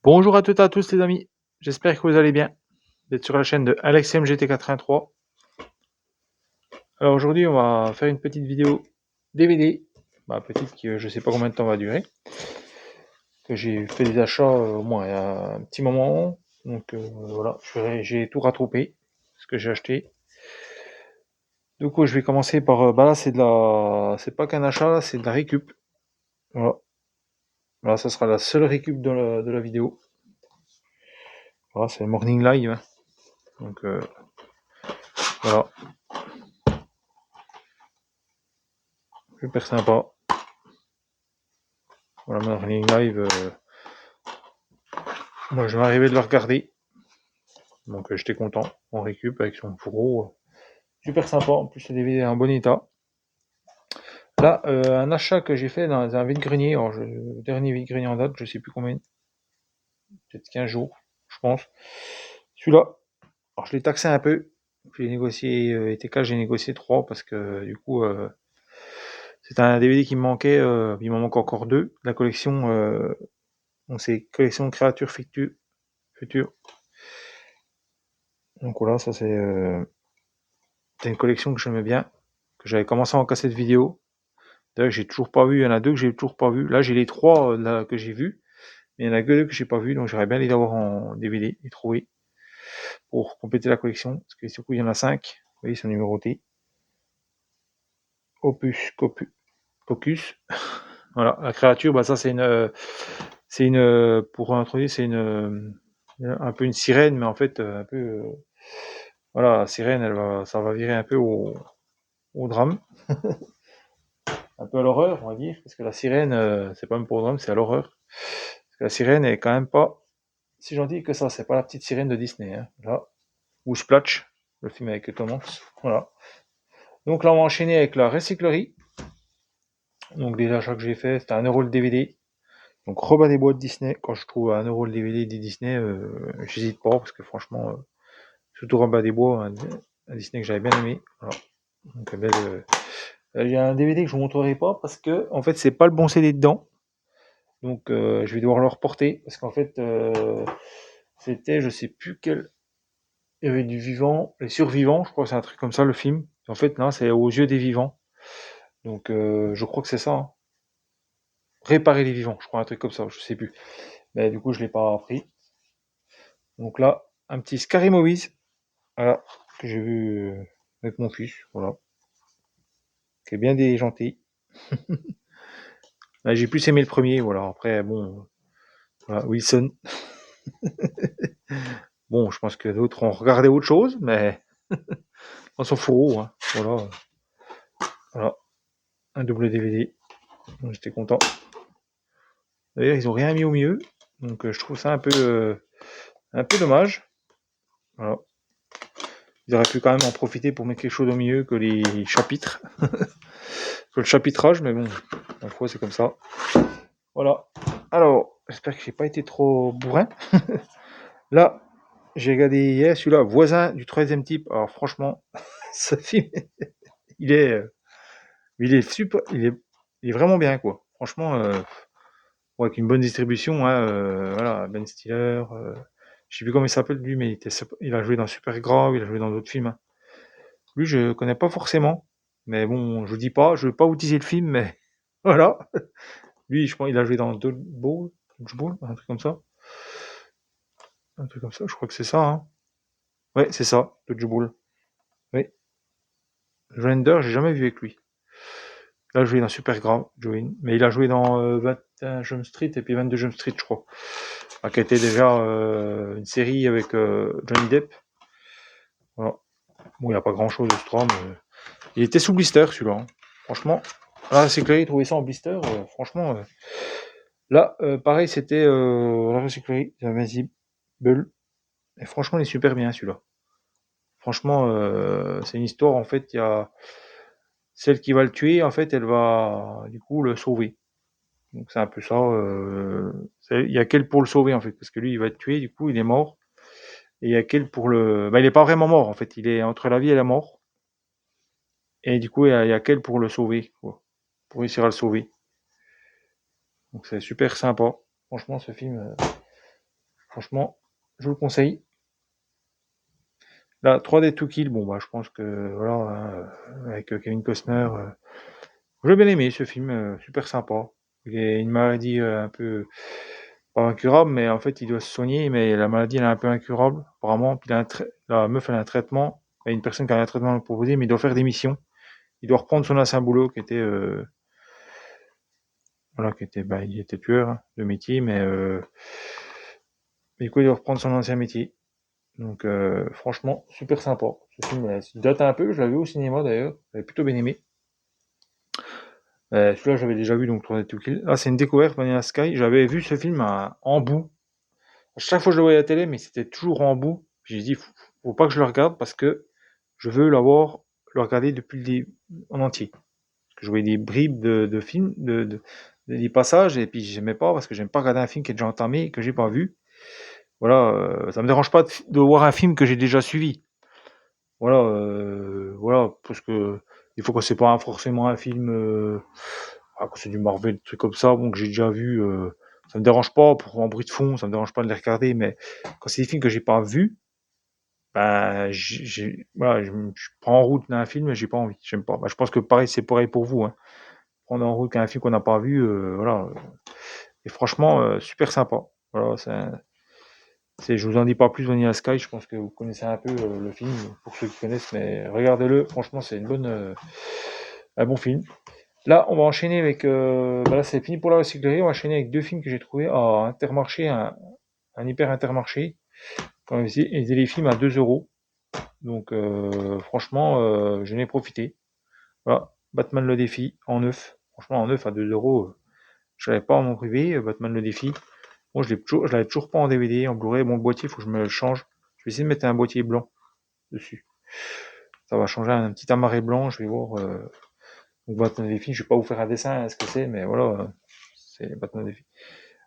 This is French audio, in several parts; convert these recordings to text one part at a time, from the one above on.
Bonjour à toutes et à tous les amis, j'espère que vous allez bien. Vous êtes sur la chaîne de AlexMGT83. Alors aujourd'hui on va faire une petite vidéo DVD, petite qui je sais pas combien de temps va durer, que j'ai fait des achats au moins il y a un petit moment, donc voilà, j'ai tout rattrapé, ce que j'ai acheté. Du coup je vais commencer par, là c'est pas qu'un achat, là c'est de la récup. Voilà, voilà ça sera la seule récup de la vidéo. Voilà, c'est le morning live, hein. Donc voilà, super sympa. Voilà, mon morning live. Moi, je vais arriver de le regarder. Donc, j'étais content. On récup avec son fourreau. Super sympa. En plus, le DVD est en bon état. Là, un achat que j'ai fait dans un vide-grenier. Alors, le dernier vide-grenier en date, je sais plus combien. Peut-être 15 jours, je pense. Celui-là. Alors, je l'ai taxé un peu. J'ai négocié, ETK, j'ai négocié 3 parce que, du coup, c'est un DVD qui me manquait. Il m'en manque encore 2. La collection, donc c'est collection créatures futures. Donc voilà, ça c'est une collection que j'aimais bien, que j'avais commencé en cassette vidéo. D'ailleurs, j'ai toujours pas vu. Il y en a 2 que j'ai toujours pas vu. Là, j'ai les 3 là, que j'ai vus, mais il y en a que 2 que j'ai pas vu, donc j'aurais bien les avoir en DVD, les trouver pour compléter la collection. Parce que du coup, il y en a 5. Vous voyez, ils sont numérotés. Pocus. Voilà, la créature, ça c'est une, pour introduire, c'est un peu une sirène, mais en fait, un peu, voilà, la sirène, ça va virer un peu au drame. Un peu à l'horreur, on va dire, parce que la sirène, c'est pas même pour le drame, c'est à l'horreur. Parce que la sirène est quand même pas si gentille que ça, c'est pas la petite sirène de Disney, hein. Là, ou Splatch, le film avec Tom Hanks. Voilà. Donc là, on va enchaîner avec la recyclerie. Donc les achats que j'ai fait, c'était 1 € le DVD. Donc rebat des boîtes Disney. Quand je trouve à 1 € le DVD des Disney, j'hésite pas, parce que franchement, surtout rebat des bois, un Disney que j'avais bien aimé. Voilà. Donc il y a un DVD que je vous montrerai pas, parce que en fait, c'est pas le bon CD dedans. Donc je vais devoir le reporter, parce qu'en fait, c'était, je sais plus quel. Il y avait du vivant, les survivants, je crois que c'est un truc comme ça le film. En fait, non, c'est aux yeux des vivants. Donc, je crois que c'est ça, hein. Réparer les vivants, je crois un truc comme ça, je sais plus. Mais du coup, je l'ai pas pris. Donc là, un petit Scary Movies, voilà, que j'ai vu avec mon fils, voilà, qui est bien déjanté. Là, j'ai plus aimé le premier, voilà. Après, bon, voilà, Wilson. Bon, je pense que d'autres ont regardé autre chose, mais on s'en fout, hein. Voilà, voilà, un double DVD. Donc, j'étais content. D'ailleurs, ils ont rien mis au milieu, donc je trouve ça un peu dommage. Voilà. Ils auraient pu quand même en profiter pour mettre quelque chose au milieu que les chapitres, que le chapitrage, mais bon, la fois c'est comme ça. Voilà. Alors, j'espère que j'ai pas été trop bourrin. Là, j'ai regardé hier celui-là, Voisin du troisième type. Alors franchement, ce film, il est, euh, il est super, il est vraiment bien quoi. Franchement, avec une bonne distribution, hein, voilà, Ben Stiller. Je sais plus comment il s'appelle lui, mais il a joué dans Super Grave, il a joué dans d'autres films, hein. Lui, je connais pas forcément, mais bon, je vous dis pas, je veux pas vous teaser le film, mais voilà. Lui, je pense, il a joué dans Dodgeball, un truc comme ça, je crois que c'est ça, hein. Ouais, c'est ça, Dodgeball. Oui. Joinder, j'ai jamais vu avec lui. Il a joué dans Super Grave, Join, mais il a joué dans 21 Jump Street et puis 22 Jump Street, je crois. Qui était déjà une série avec Johnny Depp. Voilà. Bon, il n'y a pas grand chose de ce drame. Il était sous blister celui-là, hein. Franchement, là, c'est clair, il trouvait ça en blister. Franchement, là, pareil, c'était la recyclerie, Invincible. Et franchement, il est super bien celui-là. Franchement, c'est une histoire, en fait, il y a celle qui va le tuer, en fait, elle va du coup le sauver. Donc c'est un peu ça. Il y a qu'elle pour le sauver, en fait, parce que lui, il va être tué, du coup, il est mort. Et il y a qu'elle pour le. Il est pas vraiment mort, en fait, il est entre la vie et la mort. Et du coup, il y a qu'elle pour le sauver, quoi. Pour réussir à le sauver. Donc c'est super sympa. Franchement, ce film, Franchement, je vous le conseille. Là, 3D to Kill, bon, bah, je pense que, voilà, hein, avec Kevin Costner, j'ai bien aimé ce film, super sympa. Il a une maladie un peu, pas incurable, mais en fait, il doit se soigner, mais la maladie, elle est un peu incurable, apparemment. Puis la meuf, elle a un traitement, il y a une personne qui a un traitement à lui proposer, mais il doit faire des missions. Il doit reprendre son ancien boulot qui était, voilà, bah, il était tueur hein, de métier, mais du coup, il doit reprendre son ancien métier. Donc, franchement, super sympa. Ce film, il date un peu, je l'avais vu au cinéma d'ailleurs, j'avais plutôt bien aimé. Celui-là, j'avais déjà vu, donc Tournée to Kill. Là, c'est une découverte, Vanilla Sky. J'avais vu ce film en bout. À chaque fois que je le voyais à la télé, mais c'était toujours en bout. J'ai dit, faut pas que je le regarde parce que je veux le regarder depuis le début, en entier. Parce que je voyais des bribes de films, des passages, et puis j'aimais pas parce que j'aime pas regarder un film qui est déjà entamé et que j'ai pas vu. Voilà, ça me dérange pas de voir un film que j'ai déjà suivi. Voilà, parce que il faut que c'est pas forcément un film, quand c'est du Marvel, des trucs comme ça, bon, que j'ai déjà vu, ça me dérange pas pour en bruit de fond, ça me dérange pas de les regarder, mais quand c'est des films que j'ai pas vus, bah, voilà, je prends en route un film, j'ai pas envie, j'aime pas. Bah, je pense que pareil, c'est pareil pour vous, hein. Prendre en route un film qu'on n'a pas vu, voilà. Et franchement, super sympa. Voilà, je vous en dis pas plus, Vanilla Sky, je pense que vous connaissez un peu le film, pour ceux qui connaissent, mais regardez-le, franchement, c'est un bon film. Là, on va enchaîner avec, bah là, c'est fini pour la recyclerie, on va enchaîner avec deux films que j'ai trouvé à Intermarché, un hyper Intermarché, quand ils faisaient les films à 2 euros. Donc, franchement, j'en ai profité. Voilà, Batman le défi en neuf. Franchement, en neuf à 2 euros, je l'avais pas en mon privé, Batman le défi. Bon, je l'avais toujours pas en DVD, en Blu-ray. Bon, le boîtier, il faut que je me le change. Je vais essayer de mettre un boîtier blanc dessus. Ça va changer un petit amarré blanc. Je vais voir. Donc, Batman le défi, je vais pas vous faire un dessin, ce que c'est, mais voilà, c'est Batman le défi.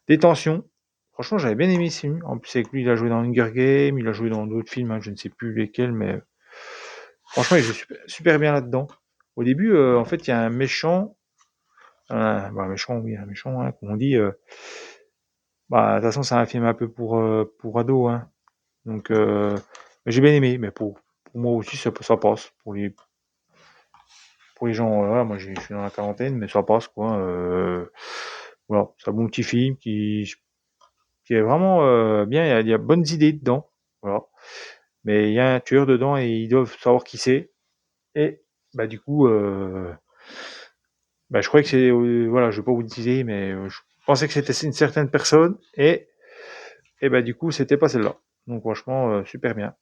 Détention. Franchement, j'avais bien aimé ce film. En plus, avec lui, il a joué dans Hunger Games, il a joué dans d'autres films, hein, je ne sais plus lesquels, mais franchement, il joue super bien là-dedans. Au début, en fait, il y a un méchant, bah, méchant, oui, un méchant, hein, comme on dit. Bah, de toute façon, c'est un film un peu pour ados, hein. Donc, j'ai bien aimé, mais pour moi aussi, ça passe. Pour les gens, voilà, moi, je suis dans la quarantaine, mais ça passe, quoi. Voilà, c'est un bon petit film qui est vraiment bien. Il y a bonnes idées dedans, voilà. Mais il y a un tueur dedans et ils doivent savoir qui c'est. Et bah du coup, bah, je croyais que c'est, voilà, je vais pas vous le dire, mais je pensais que c'était une certaine personne et bah du coup, c'était pas celle-là. Donc franchement, super bien.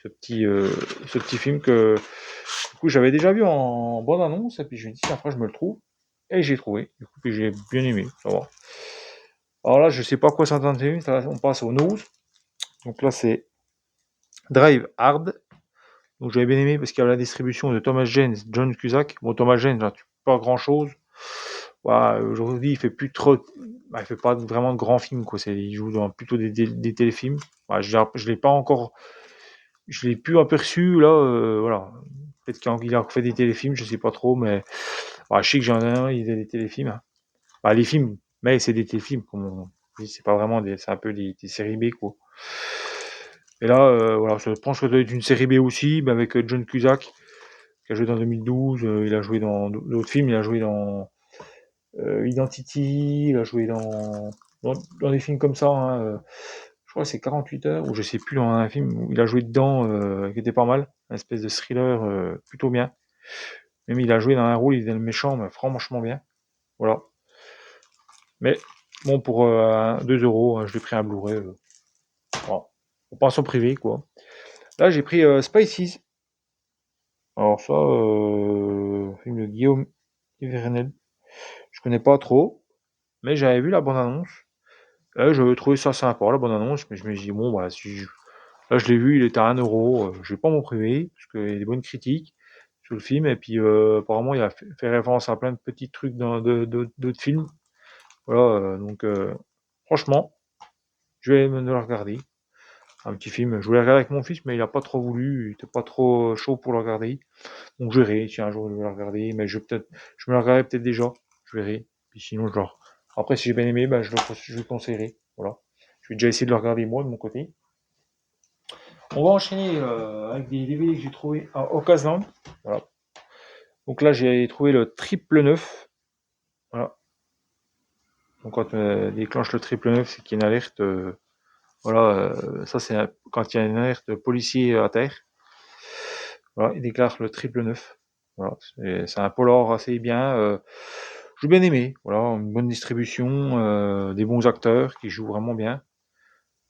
Ce petit, euh, ce petit film que du coup j'avais déjà vu en bande annonce et puis je me dis tiens, après je me le trouve et j'ai trouvé. Du coup, puis j'ai bien aimé. Ça va. Alors là, je sais pas quoi ça s'entend. On passe au news. Donc là, c'est Drive Hard. Donc j'avais bien aimé parce qu'il y avait la distribution de Thomas Jane, John Cusack. Bon, Thomas Jane, là, pas grand chose. Voilà, aujourd'hui, il fait plus trop, bah, il fait pas vraiment de grands films, quoi. Il joue dans plutôt des téléfilms. Voilà, je l'ai pas encore, je l'ai plus aperçu là. Voilà, peut-être qu'il a fait des téléfilms, je sais pas trop, mais voilà, je sais que j'en ai un, il a des téléfilms, hein. Bah, les films, mais c'est des téléfilms, comme on dit, c'est pas vraiment c'est un peu des séries B, quoi. Et là, voilà, je pense que ça doit être une série B aussi, mais avec John Cusack, qui a joué dans 2012, il a joué dans d'autres films, il a joué dans Identity, il a joué dans des films comme ça, hein, je crois que c'est 48 heures, ou je sais plus, dans un film où il a joué dedans, qui était pas mal, une espèce de thriller plutôt bien. Même il a joué dans un rôle, il était le méchant, mais franchement bien. Voilà. Mais bon, pour 2 euros, je l'ai pris un Blu-ray. Voilà. On pense en privé, quoi. Là, j'ai pris Spices. Alors ça, film de Guillaume Vernel. Je connais pas trop, mais j'avais vu la bande-annonce. J'avais trouvé ça sympa, la bande-annonce, mais je me suis dit, bon, bah, là, je l'ai vu, il était à 1 euro, je vais pas m'en priver, parce qu'il y a des bonnes critiques sur le film, et puis apparemment, il a fait référence à plein de petits trucs d'autres films. Voilà, donc franchement, je vais me le regarder. Un petit film, je voulais le regarder avec mon fils, mais il a pas trop voulu, il était pas trop chaud pour le regarder. Donc je verrai, si un jour je vais le regarder, mais je me le regarderai peut-être déjà, je verrai. Puis sinon, après, si j'ai bien aimé, ben, je le conseillerai. Voilà. Je vais déjà essayer de le regarder moi de mon côté. On va enchaîner avec des DVD que j'ai trouvé à Occasion. Voilà. Donc là, j'ai trouvé le triple neuf. Voilà. Donc quand on déclenche le triple neuf, c'est qu'il y a une alerte. Voilà, ça c'est quand il y a une alerte policier à terre. Voilà, il déclare le triple neuf. Voilà, c'est un polar assez bien. J'ai bien aimé. Voilà, une bonne distribution, des bons acteurs qui jouent vraiment bien.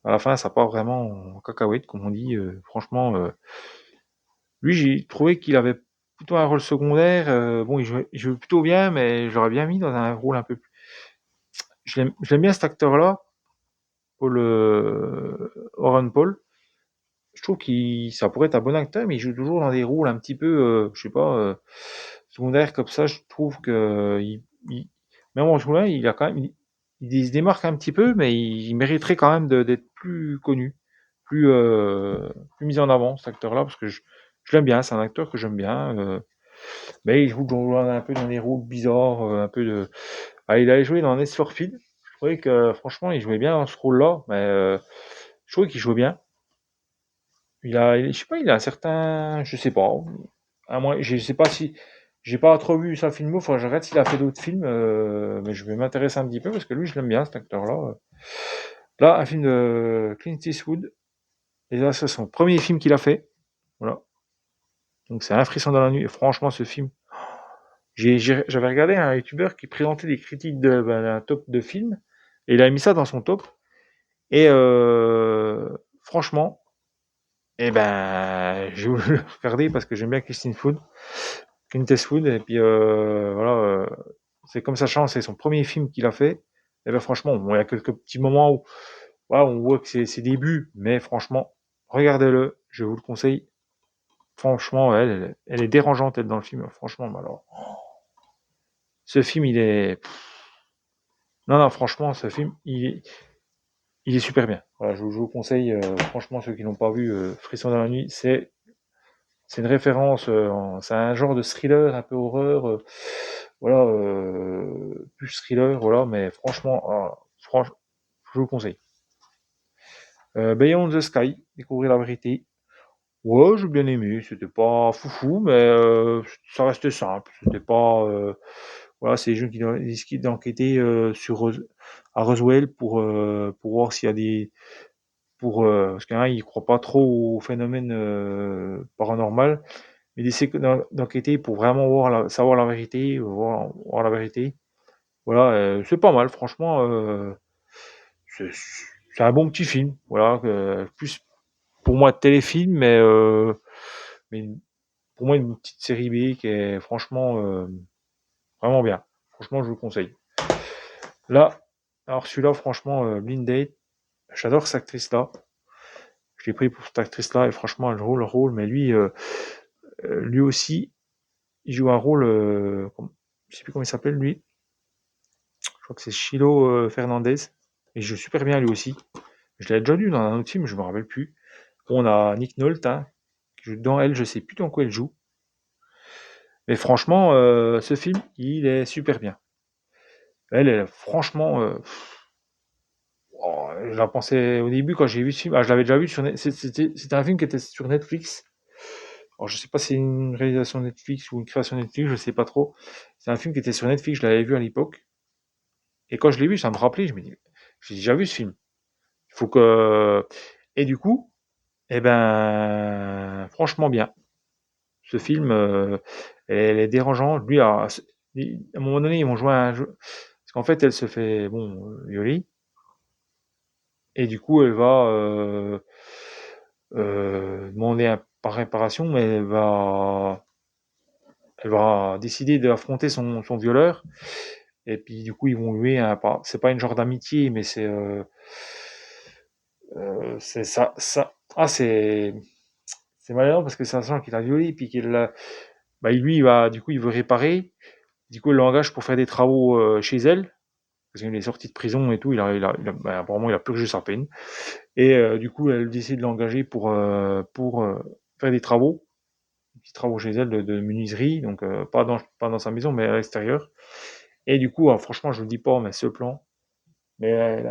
À la fin, ça part vraiment en cacahuète, comme on dit. Franchement, lui, j'ai trouvé qu'il avait plutôt un rôle secondaire. Bon, il jouait plutôt bien, mais j'aurais bien mis dans un rôle un peu plus. Je l'aime bien cet acteur-là, Paul Oren Paul. Je trouve qu'il ça pourrait être un bon acteur, mais il joue toujours dans des rôles un petit peu, je sais pas, secondaires comme ça. Je trouve que même en jouant, il a quand même, il se démarque un petit peu, mais il mériterait quand même d'être plus connu, plus, plus mis en avant, cet acteur-là, parce que je l'aime bien. C'est un acteur que j'aime bien, mais il joue un peu dans des rôles bizarres, un peu de. Ah, il avait joué dans Need for Speed. Je trouvais que franchement, il jouait bien dans ce rôle-là, mais je trouvais qu'il jouait bien. Je sais pas, il a un certain, je sais pas. À moi, je sais pas si, j'ai pas trop vu sa filmo. Faudrait que je regarde s'il a fait d'autres films, mais je vais m'intéresser un petit peu parce que lui, je l'aime bien, cet acteur-là. Là, un film de Clint Eastwood. Et là, c'est son premier film qu'il a fait. Voilà. Donc c'est Un frisson dans la nuit. Et franchement, ce film, j'avais regardé un youtubeur qui présentait des critiques d'un top de films et il a mis ça dans son top. Et franchement, eh ben, j'ai voulu le regarder parce que j'aime bien Clint Eastwood, et puis voilà, c'est comme sa chance, c'est son premier film qu'il a fait. Et ben franchement, bon, il y a quelques petits moments où voilà, on voit que c'est ses débuts, mais franchement, regardez-le, je vous le conseille. Franchement, elle est dérangeante, elle, dans le film. Franchement, mais alors, ce film, il est. Non, non, franchement, ce film, il est super bien. Voilà, je vous conseille, franchement, ceux qui l'ont pas vu, Frisson dans la nuit, c'est une référence, c'est un genre de thriller, un peu horreur, voilà, plus thriller, voilà, mais franchement, je vous le conseille. Beyond the Sky, découvrir la vérité. Ouais, j'ai bien aimé. C'était pas foufou, mais ça restait simple. C'était pas, voilà, c'est les gens qui décident d'enquêter à Roswell pour voir s'il y a des, parce qu'il y en a, ils croient pas trop au phénomène paranormal. Mais d'essayer d'enquêter pour vraiment savoir la vérité, voir la vérité. Voilà, c'est pas mal, franchement, c'est c'est un bon petit film. Voilà, plus pour moi téléfilm, mais pour moi une petite série B qui est franchement vraiment bien. Franchement, je vous le conseille. Là, alors celui-là, franchement, Blind Date, j'adore cette actrice-là. Je l'ai pris pour cette actrice-là et franchement, elle joue le rôle, mais lui aussi, il joue un rôle, je sais plus comment il s'appelle lui. Je crois que c'est Chilo Fernandez. Et il joue super bien lui aussi. Je l'ai déjà vu dans un autre film, je me rappelle plus. On a Nick Nolte, hein, qui joue dedans. Elle, je sais plus dans quoi elle joue. Mais franchement, ce film, il est super bien. Franchement, oh, je la pensais au début quand j'ai vu ce film. Ah, je l'avais déjà vu c'était un film qui était sur Netflix. Alors, je sais pas si c'est une réalisation Netflix ou une création Netflix, je sais pas trop. C'est un film qui était sur Netflix, je l'avais vu à l'époque. Et quand je l'ai vu, ça me rappelait, je me dis, j'ai déjà vu ce film. Il faut que. Et du coup, eh ben, franchement bien. Ce film, elle est dérangeante. Lui, à un moment donné, ils vont jouer à un jeu. Parce qu'en fait, elle se fait, bon, violer. Et du coup, elle va demander par réparation, mais elle va décider d'affronter son violeur. Et puis, du coup, ils vont lui, c'est pas une genre d'amitié, mais c'est ça. Ah, c'est malheureux parce que c'est un sang qu'il a violé, puis bah, lui, du coup, il veut réparer. Du coup, il l'engage pour faire des travaux chez elle, parce qu'il est sorti de prison et tout. Bah, apparemment, il a purgé sa peine. Et du coup, elle décide de l'engager pour faire des travaux, des petits travaux chez elle de menuiserie, donc pas dans sa maison, mais à l'extérieur. Et du coup, franchement, je ne le dis pas, mais ce plan, mais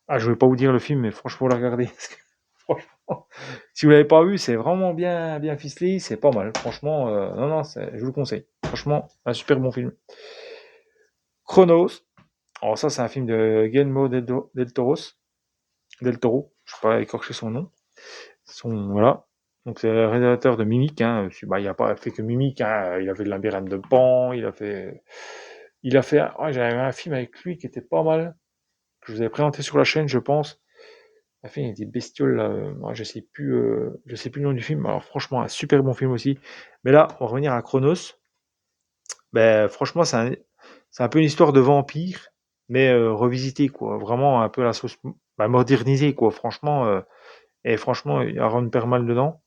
Ah, je vais pas vous dire le film, mais franchement, faut la regarder. Parce que, franchement, si vous l'avez pas vu, c'est vraiment bien, bien ficelé, c'est pas mal. Franchement, non, non, je vous le conseille. Franchement, un super bon film. Chronos. Alors ça, c'est un film de Guillermo del Toro. Je sais pas écorcher son nom. Voilà. Donc c'est le réalisateur de Mimic. Hein. Bah, il a pas fait que Mimic. Hein. Il a fait de Labyrinthe de Pan. Il a fait. Ouais, j'avais un film avec lui qui était pas mal, que je vous avais présenté sur la chaîne, je pense. Il a fait des bestioles là. Ouais, je sais plus le nom du film. Alors franchement, un super bon film aussi. Mais là, on va revenir à Chronos. Ben franchement, c'est un peu une histoire de vampire, mais revisité quoi. Vraiment un peu la sauce, bah, modernisée quoi. Franchement, et franchement, il y a Ron Perlman dedans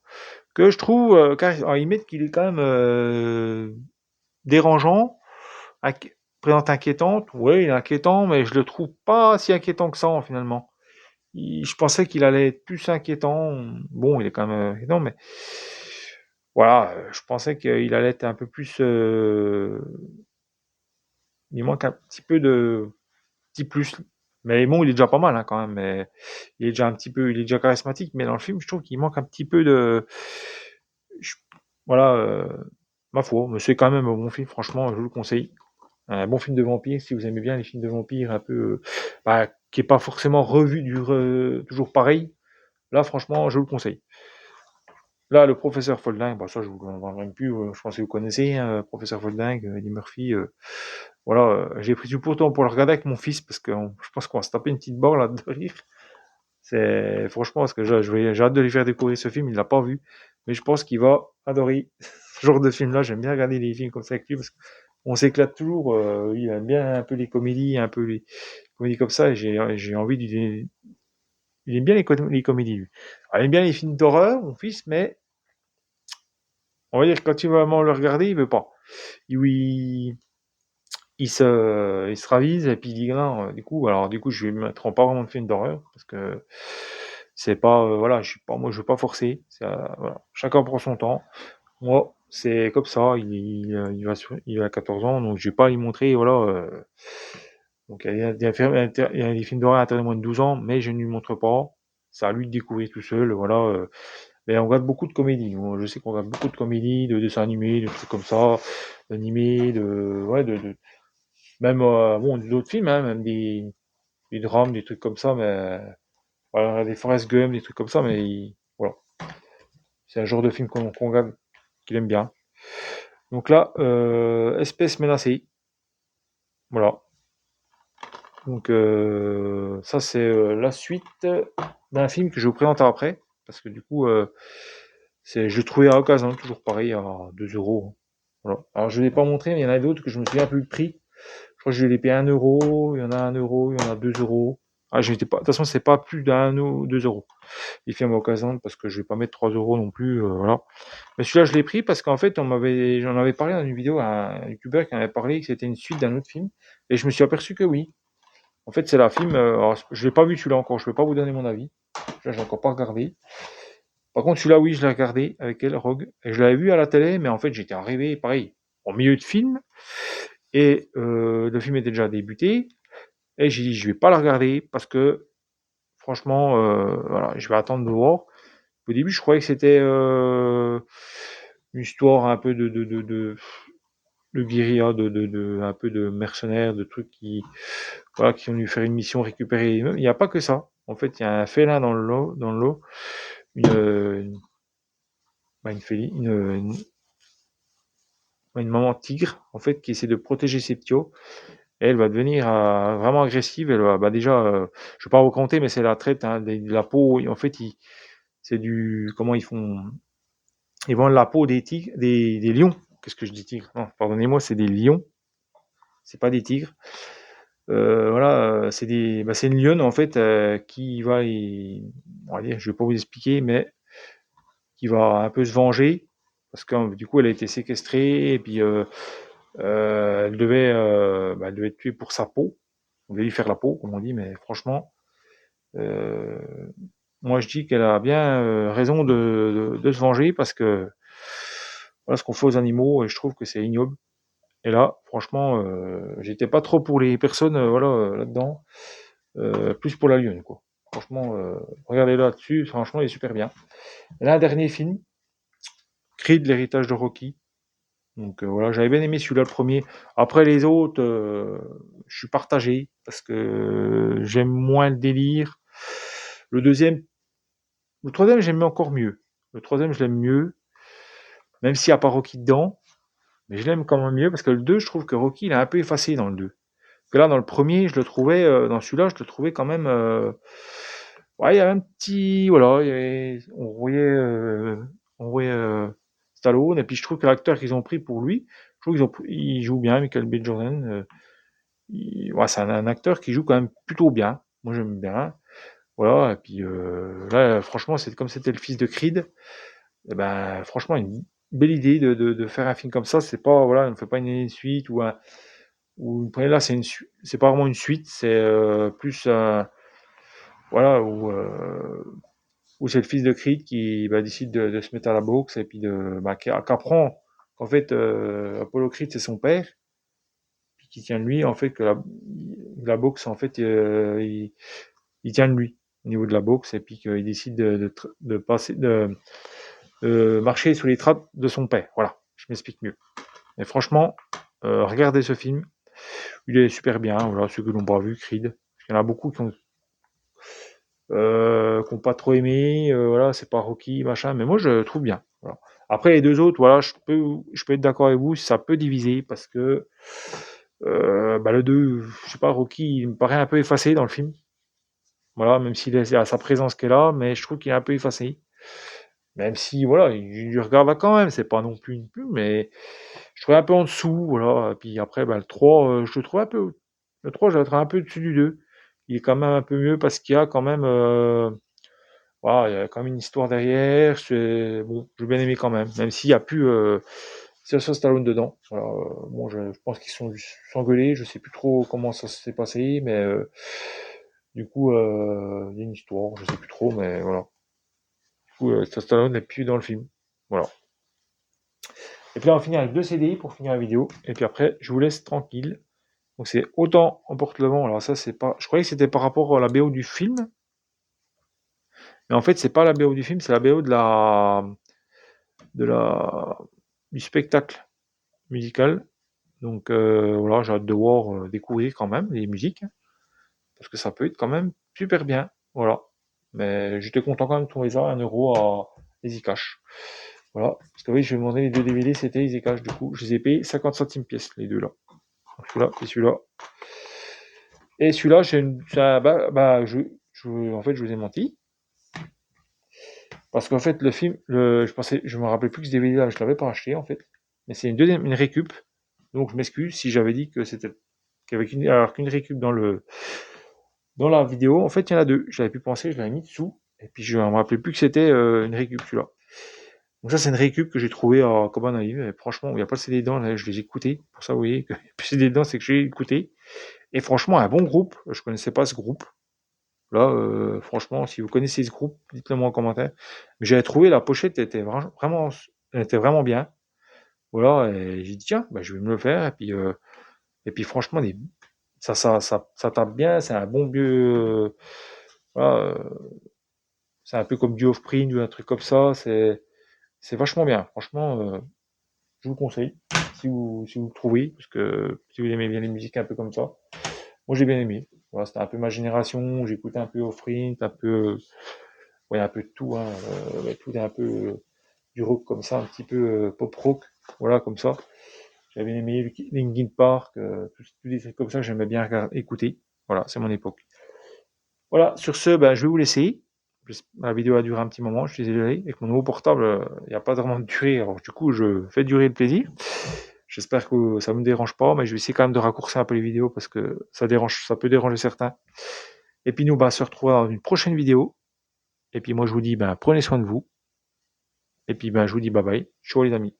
que je trouve, à la limite, qu'il est quand même dérangeant, présente inquiétante. Oui, il est inquiétant, mais je le trouve pas si inquiétant que ça, finalement. Je pensais qu'il allait être plus inquiétant. Bon, il est quand même inquiétant, mais voilà, je pensais qu'il allait être un peu plus. Il manque un petit peu de petit plus. Mais bon, il est déjà pas mal hein, quand même. Mais il est déjà un petit peu, il est déjà charismatique. Mais dans le film, je trouve qu'il manque un petit peu de. je- Voilà, ma foi, mais c'est quand même un bon film, franchement, je vous le conseille. Un bon film de vampire, si vous aimez bien les films de vampires un peu, bah, qui est pas forcément revu toujours pareil. Là, franchement, je vous le conseille. Là, le professeur Folding, bah ça, je vous en parle même plus. Je pense que vous connaissez, hein, professeur Folding, Eddie Murphy. Voilà, j'ai pris du pourtant pour le regarder avec mon fils parce que je pense qu'on va se taper une petite barre là de rire. C'est franchement parce que j'ai hâte de lui faire découvrir ce film. Il l'a pas vu, mais je pense qu'il va adorer ce genre de film-là. J'aime bien regarder les films comme ça avec lui parce qu'on s'éclate toujours. Il aime bien un peu les comédies, un peu les comédies comme ça. Et j'ai envie de il aime bien les comédies. Lui. Alors, il aime bien les films d'horreur, mon fils, mais on va dire que quand il va vraiment le regarder, il veut pas. Il, il se ravise et puis il dit non, du coup je vais me mettre en pas vraiment de film d'horreur parce que c'est pas voilà, je veux pas forcer, voilà, chacun prend son temps. Moi, c'est comme ça, il a 14 ans donc je vais pas lui montrer voilà donc il y a des films d'horreur interdits moins de 12 ans mais je ne lui montre pas. C'est à lui de découvrir tout seul voilà mais on regarde beaucoup de comédies. Je sais qu'on regarde beaucoup de comédies, de dessins animés, de trucs comme ça, d'animés, ouais, même bon d'autres films hein, même des drames, des trucs comme ça, mais voilà, des Forrest Gump, des trucs comme ça, mais voilà, c'est un genre de film qu'on regarde, qu'il aime bien. Donc là, espèce menacée, voilà. Donc ça c'est la suite d'un film que je vous présente après, parce que du coup, je le trouvais à l'occasion, toujours pareil, à 2 euros. Voilà. Alors je ne l'ai pas montré, mais il y en a d'autres que je me souviens plus le prix. Je crois que je l'ai payé 1 euro, il y en a 1 euro, il y en a 2 euros. Ah, j'étais pas, de toute façon, c'est pas plus d'un ou 2 euros. Il fait à occasion parce que je vais pas mettre 3 euros non plus, voilà. Mais celui-là, je l'ai pris parce qu'en fait, j'en avais parlé dans une vidéo à un youtubeur qui en avait parlé que c'était une suite d'un autre film. Et je me suis aperçu que oui. En fait, c'est la film, alors, je l'ai pas vu celui-là encore, je peux pas vous donner mon avis. Là, j'ai encore pas regardé. Par contre, celui-là, oui, je l'ai regardé avec elle, Rogue. Et je l'avais vu à la télé, mais en fait, j'étais arrivé, pareil, au milieu de film. Et le film était déjà débuté. Et j'ai dit, je vais pas la regarder parce que, franchement, voilà, je vais attendre de voir. Au début, je croyais que c'était une histoire un peu de guérilla, un peu de mercenaires, de trucs voilà, qui ont dû faire une mission récupérer. Il n'y a pas que ça. En fait, il y a un félin dans l'eau, une, bah, une maman tigre, en fait, qui essaie de protéger ses petits. Et elle va devenir vraiment agressive. Elle va, bah déjà, je vais pas vous raconter, mais c'est la traite hein, de la peau. En fait, c'est comment ils vendent la peau des tigres, des lions. Qu'est-ce que je dis tigres? Non, pardonnez-moi, c'est des lions. C'est pas des tigres. Voilà, c'est une lionne en fait qui va, on va dire, je vais pas vous expliquer, mais qui va un peu se venger parce que du coup elle a été séquestrée et puis elle devait être tuée pour sa peau. On devait lui faire la peau, comme on dit, mais franchement, euh, moi je dis qu'elle a bien raison de se venger parce que voilà ce qu'on fait aux animaux et je trouve que c'est ignoble. Et là, franchement, j'étais pas trop pour les personnes voilà là-dedans. plus pour la lune, quoi. Franchement, regardez là-dessus, franchement, il est super bien. Et là, un dernier film, Creed, l'héritage de Rocky. Donc voilà, j'avais bien aimé celui-là, le premier. Après les autres, je suis partagé parce que j'aime moins le délire. Le deuxième, le troisième, j'aime encore mieux. Le troisième, je l'aime mieux, même s'il n'y a pas Rocky dedans, mais je l'aime quand même mieux parce que le 2, je trouve que Rocky, il est un peu effacé dans le 2. Que là, dans le premier, je le trouvais, dans celui-là, je le trouvais quand même. Ouais, il y avait un petit, voilà, on voyait Stallone, et puis je trouve que l'acteur qu'ils ont pris pour lui, je trouve il joue bien, Michael B. Jordan. Ouais, c'est un acteur qui joue quand même plutôt bien. Moi, j'aime bien. Voilà, et puis là, franchement, c'est comme c'était le fils de Creed. Eh ben, franchement, une belle idée de faire un film comme ça. C'est pas, voilà, on ne fait pas une suite là, c'est pas vraiment une suite, c'est plus, voilà, où c'est le fils de Creed qui bah, décide de se mettre à la boxe et puis qui apprend qu'en fait, Apollo Creed c'est son père, puis qui tient de lui, en fait, que la boxe, en fait, il tient de lui au niveau de la boxe, et puis qu'il décide de passer, marcher sous les traces de son père. Voilà, je m'explique mieux. Et franchement, regardez ce film, il est super bien. Voilà, ceux qui l'ont pas vu, Creed. Parce qu'il y en a beaucoup qui ont pas trop aimé. Voilà, c'est pas Rocky, machin, mais moi je le trouve bien. Voilà. Après les deux autres, voilà, je peux être d'accord avec vous, ça peut diviser parce que bah, le 2, je sais pas, Rocky, il me paraît un peu effacé dans le film. Voilà, même s'il a sa présence qui est là, mais je trouve qu'il est un peu effacé. Même si, voilà, il regarde quand même, c'est pas non plus une pub, mais je trouvais un peu en dessous, voilà. Et puis après, bah, le 3, je le trouve un peu. Le 3, je le trouve un peu dessus du 2. Il est quand même un peu mieux parce qu'il y a quand même. Voilà, il y a quand même une histoire derrière. Bon, j'ai bien aimé quand même. Même s'il n'y a plus Sylvester Stallone dedans. Voilà, bon, je pense qu'ils sont s'engueulés. Je sais plus trop comment ça s'est passé, mais du coup, il y a une histoire. Je sais plus trop, mais voilà. Du coup, Sylvester Stallone n'est plus dans le film. Voilà. Et puis là, on va finir avec deux CD pour finir la vidéo. Et puis après, je vous laisse tranquille. Donc c'est Autant emporte le vent. Alors ça, c'est pas. Je croyais que c'était par rapport à la BO du film, mais en fait, c'est pas la BO du film, c'est la BO de la du spectacle musical. Donc voilà, j'ai hâte de voir, découvrir quand même les musiques, parce que ça peut être quand même super bien. Voilà. Mais j'étais content quand même de trouver ça à 1 € à EasyCash. Voilà. Parce que oui, je vais demander les deux DVD, c'était EasyCash. Du coup, je les ai payés 50 centimes pièce, les deux là. Donc, celui-là et celui-là. Et celui-là, en fait, je vous ai menti. Parce qu'en fait, le film, je me rappelais plus que ce DVD là, je l'avais pas acheté en fait. Mais c'est une récup. Donc je m'excuse si j'avais dit que c'était alors qu'une récup dans la vidéo. En fait, il y en a deux. Je l'avais pu penser, je l'avais mis dessous. Et puis je me rappelais plus que c'était une récup celui-là. Donc ça, c'est une récup que j'ai trouvé à Cabane à Livre. Et franchement, il n'y a pas de CD dedans. Là, je les ai écoutés. Pour ça, vous voyez que il n'y a plus de CD dedans, c'est que j'ai écouté. Et franchement, un bon groupe. Je connaissais pas ce groupe. Là, franchement, si vous connaissez ce groupe, dites-le moi en commentaire. Mais j'avais trouvé la pochette elle était vraiment bien. Voilà, et j'ai dit tiens, bah, je vais me le faire. Et puis franchement, ça tape bien. C'est un bon vieux, voilà, c'est un peu comme du Offspring ou un truc comme ça. C'est vachement bien. Franchement, je vous le conseille si vous le trouvez, parce que si vous aimez bien les musiques un peu comme ça. Moi, j'ai bien aimé. Voilà, c'était un peu ma génération. J'écoutais un peu Offspring, un peu, ouais, un peu de tout, hein, ouais, tout est un peu du rock comme ça, un petit peu pop rock, voilà, comme ça. J'avais aimé Linkin Park, tous des trucs comme ça que j'aimais bien écouter. Voilà, c'est mon époque. Voilà, sur ce, ben, je vais vous laisser. La vidéo a duré un petit moment, je suis désolé. Avec mon nouveau portable, il n'y a pas vraiment de durée, alors du coup, je fais durer le plaisir. J'espère que ça ne me dérange pas, mais je vais essayer quand même de raccourcir un peu les vidéos parce que ça peut déranger certains. Et puis nous, ben, se retrouver dans une prochaine vidéo. Et puis moi, je vous dis, ben, prenez soin de vous. Et puis, ben, je vous dis bye bye. Ciao les amis.